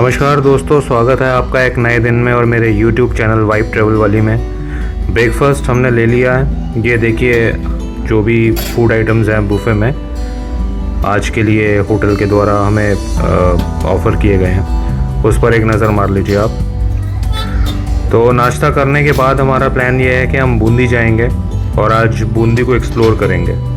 नमस्कार दोस्तों, स्वागत है आपका एक नए दिन में और मेरे YouTube चैनल वाइब ट्रैवल वाली में। ब्रेकफास्ट हमने ले लिया है। ये देखिए जो भी फूड आइटम्स हैं बुफे में आज के लिए होटल के द्वारा हमें ऑफ़र किए गए हैं, उस पर एक नज़र मार लीजिए आप। तो नाश्ता करने के बाद हमारा प्लान ये है कि हम बूंदी जाएंगे और आज बूंदी को एक्सप्लोर करेंगे।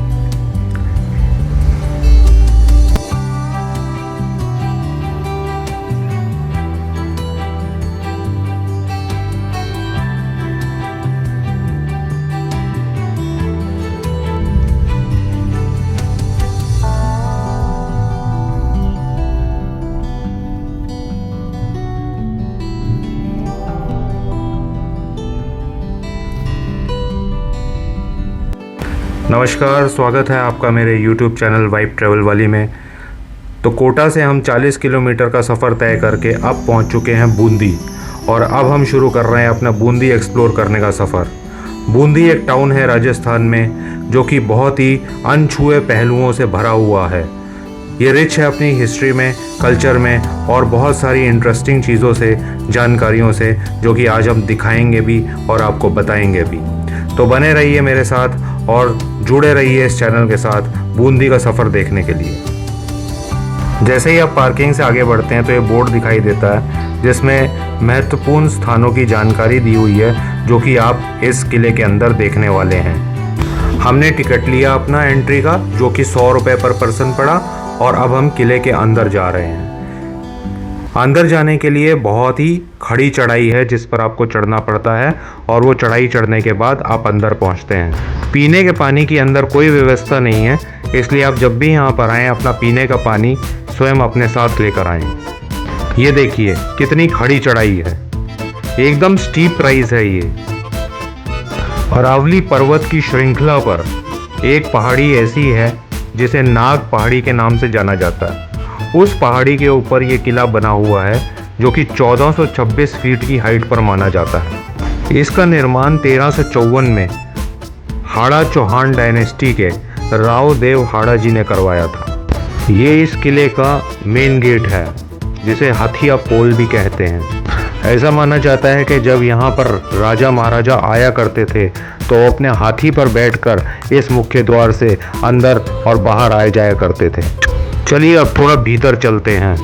नमस्कार, स्वागत है आपका मेरे YouTube चैनल वाइब ट्रैवल वाली में। तो कोटा से हम 40 किलोमीटर का सफ़र तय करके अब पहुंच चुके हैं बूंदी और अब हम शुरू कर रहे हैं अपना बूंदी एक्सप्लोर करने का सफ़र। बूंदी एक टाउन है राजस्थान में जो कि बहुत ही अनछुए पहलुओं से भरा हुआ है। ये रिच है अपनी हिस्ट्री में, कल्चर में और बहुत सारी इंटरेस्टिंग चीज़ों से, जानकारियों से, जो कि आज हम दिखाएंगे भी और आपको बताएंगे भी। तो बने रहिए मेरे साथ और जुड़े रहिए इस चैनल के साथ बूंदी का सफ़र देखने के लिए। जैसे ही आप पार्किंग से आगे बढ़ते हैं तो ये बोर्ड दिखाई देता है जिसमें महत्वपूर्ण स्थानों की जानकारी दी हुई है जो कि आप इस किले के अंदर देखने वाले हैं। हमने टिकट लिया अपना एंट्री का जो कि 100 रुपये पर पर्सन पड़ा और अब हम किले के अंदर जा रहे हैं। अंदर जाने के लिए बहुत ही खड़ी चढ़ाई है जिस पर आपको चढ़ना पड़ता है और वो चढ़ाई चढ़ने के बाद आप अंदर पहुंचते हैं। पीने के पानी की अंदर कोई व्यवस्था नहीं है, इसलिए आप जब भी यहाँ पर आएँ अपना पीने का पानी स्वयं अपने साथ लेकर आएँ। ये देखिए कितनी खड़ी चढ़ाई है, एकदम स्टीप राइज है ये। अरावली पर्वत की श्रृंखला पर एक पहाड़ी ऐसी है जिसे नाग पहाड़ी के नाम से जाना जाता है। उस पहाड़ी के ऊपर ये किला बना हुआ है जो कि 1426 फीट की हाइट पर माना जाता है। इसका निर्माण 1354 में हाड़ा चौहान डायनेस्टी के राव देव हाड़ा जी ने करवाया था। ये इस किले का मेन गेट है जिसे हाथिया पोल भी कहते हैं। ऐसा माना जाता है कि जब यहाँ पर राजा महाराजा आया करते थे तो वो अपने हाथी पर बैठकर इस मुख्य द्वार से अंदर और बाहर आए जाया करते थे। चलिए अब थोड़ा भीतर चलते हैं।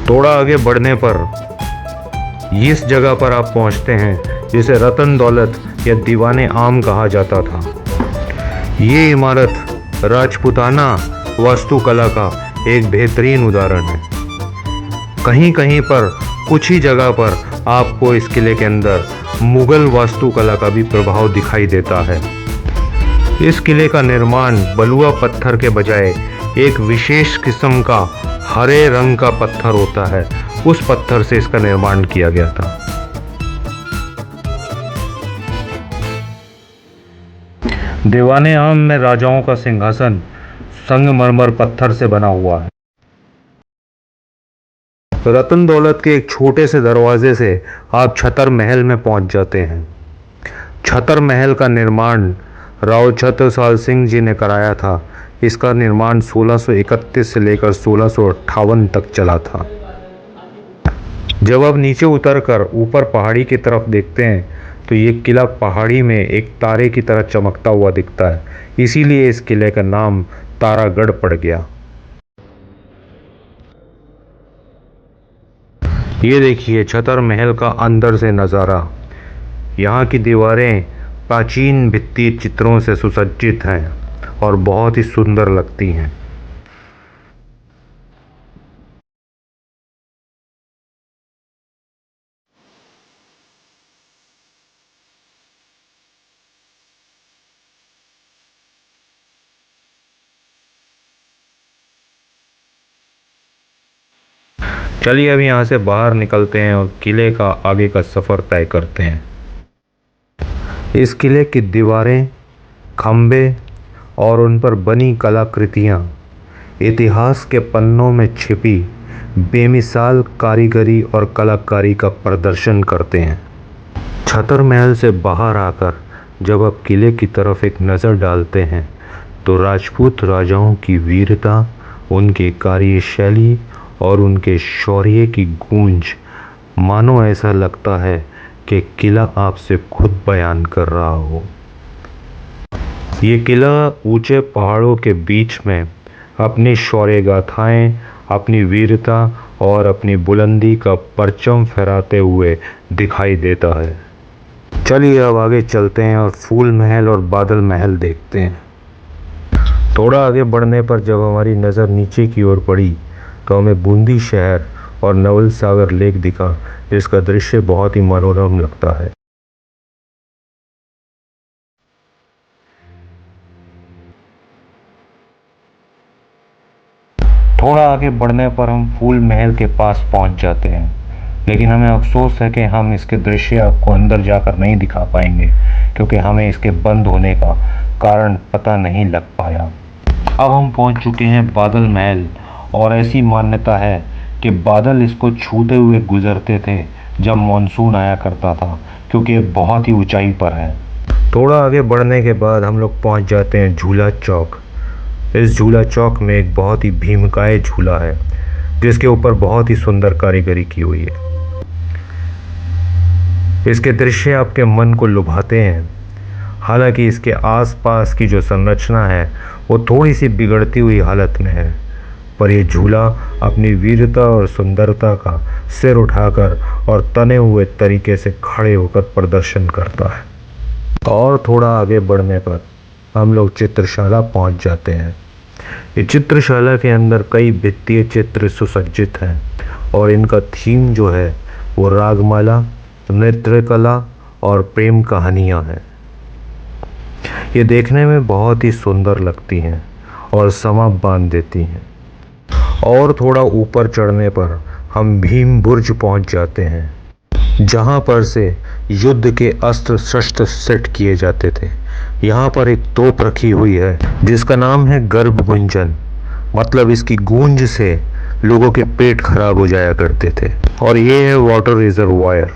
थोड़ा आगे बढ़ने पर इस जगह पर आप पहुंचते हैं जिसे रतन दौलत या दीवाने आम कहा जाता था। ये इमारत राजपूताना वास्तुकला का एक बेहतरीन उदाहरण है। कहीं कहीं पर कुछ ही जगह पर आपको इस किले के अंदर मुगल वास्तुकला का भी प्रभाव दिखाई देता है। इस किले का निर्माण बलुआ पत्थर के बजाय एक विशेष किस्म का हरे रंग का पत्थर होता है, उस पत्थर से इसका निर्माण किया गया था। दीवाने आम में राजाओं का सिंहासन संगमरमर पत्थर से बना हुआ है। रतन दौलत के एक छोटे से दरवाजे से आप छतर महल में पहुंच जाते हैं। छतर महल का निर्माण राव छत्रसाल सिंह जी ने कराया था। इसका निर्माण 1631 से लेकर 1658 तक चला था। जब आप नीचे उतरकर ऊपर पहाड़ी की तरफ देखते हैं तो ये किला पहाड़ी में एक तारे की तरह चमकता हुआ दिखता है, इसीलिए इस किले का नाम तारागढ़ पड़ गया। ये देखिए छतर महल का अंदर से नज़ारा। यहाँ की दीवारें प्राचीन भित्ति चित्रों से सुसज्जित हैं और बहुत ही सुंदर लगती हैं। चलिए अब यहाँ से बाहर निकलते हैं और किले का आगे का सफ़र तय करते हैं। इस किले की दीवारें, खंभे और उन पर बनी कलाकृतियाँ इतिहास के पन्नों में छिपी बेमिसाल कारीगरी और कलाकारी का प्रदर्शन करते हैं। छतर महल से बाहर आकर जब आप किले की तरफ एक नज़र डालते हैं तो राजपूत राजाओं की वीरता, उनकी कार्यशैली और उनके शौर्य की गूंज मानो ऐसा लगता है कि किला आपसे खुद बयान कर रहा हो। ये किला ऊंचे पहाड़ों के बीच में अपनी शौर्य गाथाएं, अपनी वीरता और अपनी बुलंदी का परचम फहराते हुए दिखाई देता है। चलिए अब आगे चलते हैं और फूल महल और बादल महल देखते हैं। थोड़ा आगे बढ़ने पर जब हमारी नज़र नीचे की ओर पड़ी तो हमें बूंदी शहर और नवल सागर लेक दिखा, जिसका दृश्य बहुत ही मनोरम लगता है। थोड़ा आगे बढ़ने पर हम फूल महल के पास पहुंच जाते हैं, लेकिन हमें अफसोस है कि हम इसके दृश्य आपको अंदर जाकर नहीं दिखा पाएंगे, क्योंकि हमें इसके बंद होने का कारण पता नहीं लग पाया। अब हम पहुंच चुके हैं बादल महल, और ऐसी मान्यता है कि बादल इसको छूते हुए गुजरते थे जब मानसून आया करता था, क्योंकि ये बहुत ही ऊंचाई पर है। थोड़ा आगे बढ़ने के बाद हम लोग पहुंच जाते हैं झूला चौक। इस झूला चौक में एक बहुत ही भीमकाय झूला है, जिसके ऊपर बहुत ही सुंदर कारीगरी की हुई है। इसके दृश्य आपके मन को लुभाते हैं। हालांकि इसके आसपास की जो संरचना है वो थोड़ी सी बिगड़ती हुई हालत में है, पर यह झूला अपनी वीरता और सुंदरता का सिर उठाकर और तने हुए तरीके से खड़े होकर प्रदर्शन करता है। और थोड़ा आगे बढ़ने पर हम लोग चित्रशाला पहुंच जाते हैं। ये चित्रशाला के अंदर कई भित्तीय चित्र सुसज्जित हैं, और इनका थीम जो है वो रागमाला, नृत्य कला और प्रेम कहानियाँ हैं। ये देखने में बहुत ही सुंदर लगती हैं और समा बांध देती हैं। और थोड़ा ऊपर चढ़ने पर हम भीम बुर्ज पहुंच जाते हैं, जहां पर से युद्ध के अस्त्र शस्त्र सेट किए जाते थे। यहाँ पर एक तोप रखी हुई है जिसका नाम है गर्भ गुंजन, मतलब इसकी गूंज से लोगों के पेट खराब हो जाया करते थे। और ये है वाटर रिजर्वायर।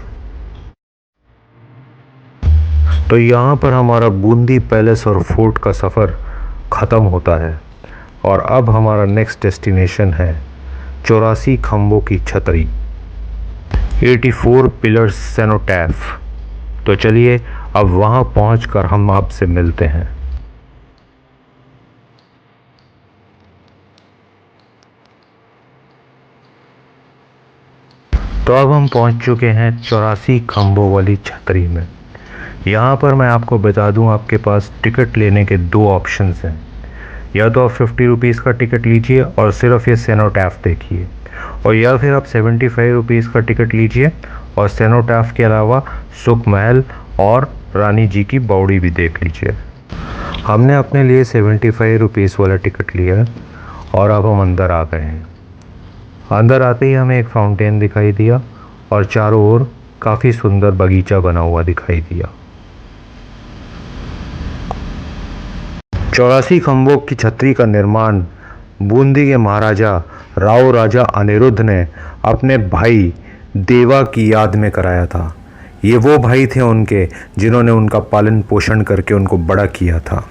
तो यहाँ पर हमारा बूंदी पैलेस और फोर्ट का सफ़र ख़त्म होता है, और अब हमारा नेक्स्ट डेस्टिनेशन है 84 खम्भों की छतरी, 84 पिलर्स सेनोटैफ। तो चलिए अब वहाँ पहुँचकर हम आपसे मिलते हैं। तो अब हम पहुँच चुके हैं 84 खम्भों वाली छतरी में। यहाँ पर मैं आपको बता दूँ, आपके पास टिकट लेने के दो ऑप्शंस हैं। या तो आप 50 रुपीज़ का टिकट लीजिए और सिर्फ ये सेनोटैफ देखिए, और या फिर आप 75 रुपीज़ का टिकट लीजिए और सेनोटैफ के अलावा सुख महल और रानी जी की बावड़ी भी देख लीजिए। हमने अपने लिए 75 रुपीज़ वाला टिकट लिया और अब हम अंदर आ गए हैं। अंदर आते ही हमें एक फाउंटेन दिखाई दिया और चारों ओर काफ़ी सुंदर बगीचा बना हुआ दिखाई दिया। 84 खम्भों की छतरी का निर्माण बूंदी के महाराजा राव राजा अनिरुद्ध ने अपने भाई देवा की याद में कराया था। ये वो भाई थे उनके जिन्होंने उनका पालन पोषण करके उनको बड़ा किया था।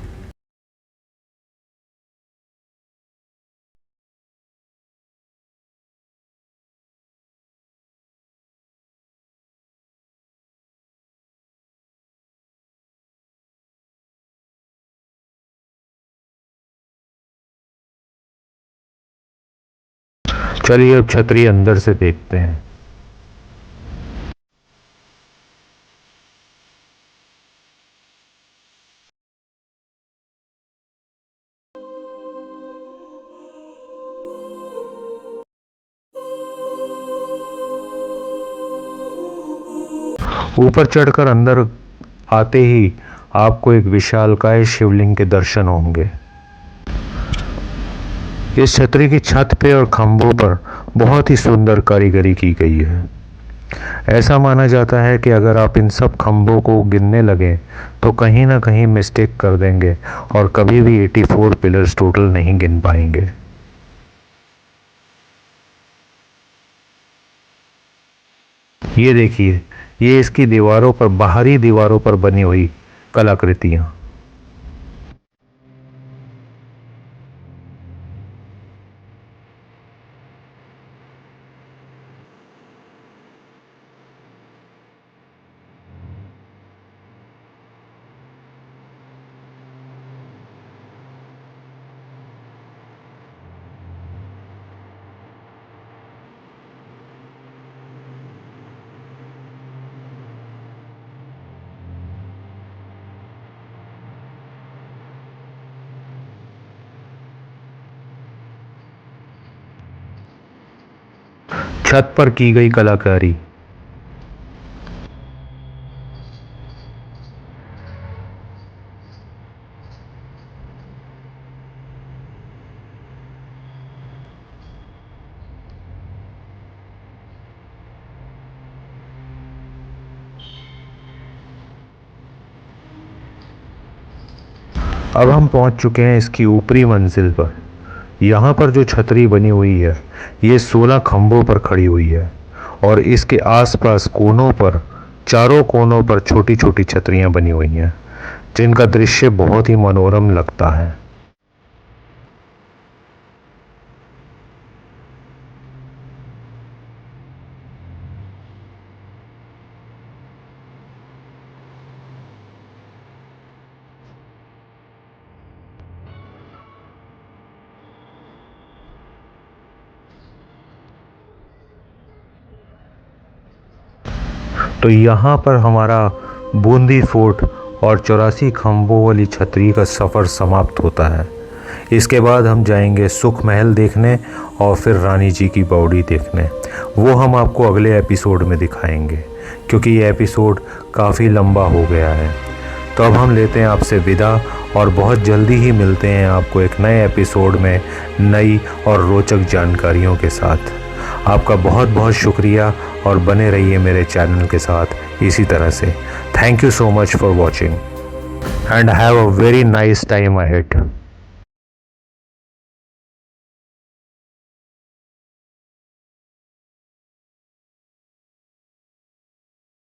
चलिए अब छतरी अंदर से देखते हैं। ऊपर चढ़कर अंदर आते ही आपको एक विशालकाय शिवलिंग के दर्शन होंगे। इस छतरी की छत पे और खंभों पर बहुत ही सुंदर कारीगरी की गई है। ऐसा माना जाता है कि अगर आप इन सब खंभों को गिनने लगे तो कहीं ना कहीं मिस्टेक कर देंगे और कभी भी 84 पिलर्स टोटल नहीं गिन पाएंगे। ये देखिए, ये इसकी दीवारों पर, बाहरी दीवारों पर बनी हुई कलाकृतियाँ। छत पर की गई कलाकारी। अब हम पहुंच चुके हैं इसकी ऊपरी मंजिल पर। यहाँ पर जो छतरी बनी हुई है ये 16 खंभों पर खड़ी हुई है और इसके आसपास कोनों पर, चारों कोनों पर छोटी छोटी छतरियाँ बनी हुई हैं जिनका दृश्य बहुत ही मनोरम लगता है। तो यहाँ पर हमारा बूंदी फोर्ट और 84 खंभों वाली छतरी का सफ़र समाप्त होता है। इसके बाद हम जाएंगे सुख महल देखने और फिर रानी जी की बावड़ी देखने। वो हम आपको अगले एपिसोड में दिखाएंगे क्योंकि ये एपिसोड काफ़ी लंबा हो गया है। तो अब हम लेते हैं आपसे विदा और बहुत जल्दी ही मिलते हैं आपको एक नए एपिसोड में नई और रोचक जानकारियों के साथ। आपका बहुत बहुत शुक्रिया और बने रहिए मेरे चैनल के साथ इसी तरह से। Thank you so much for watching and have a very nice time ahead.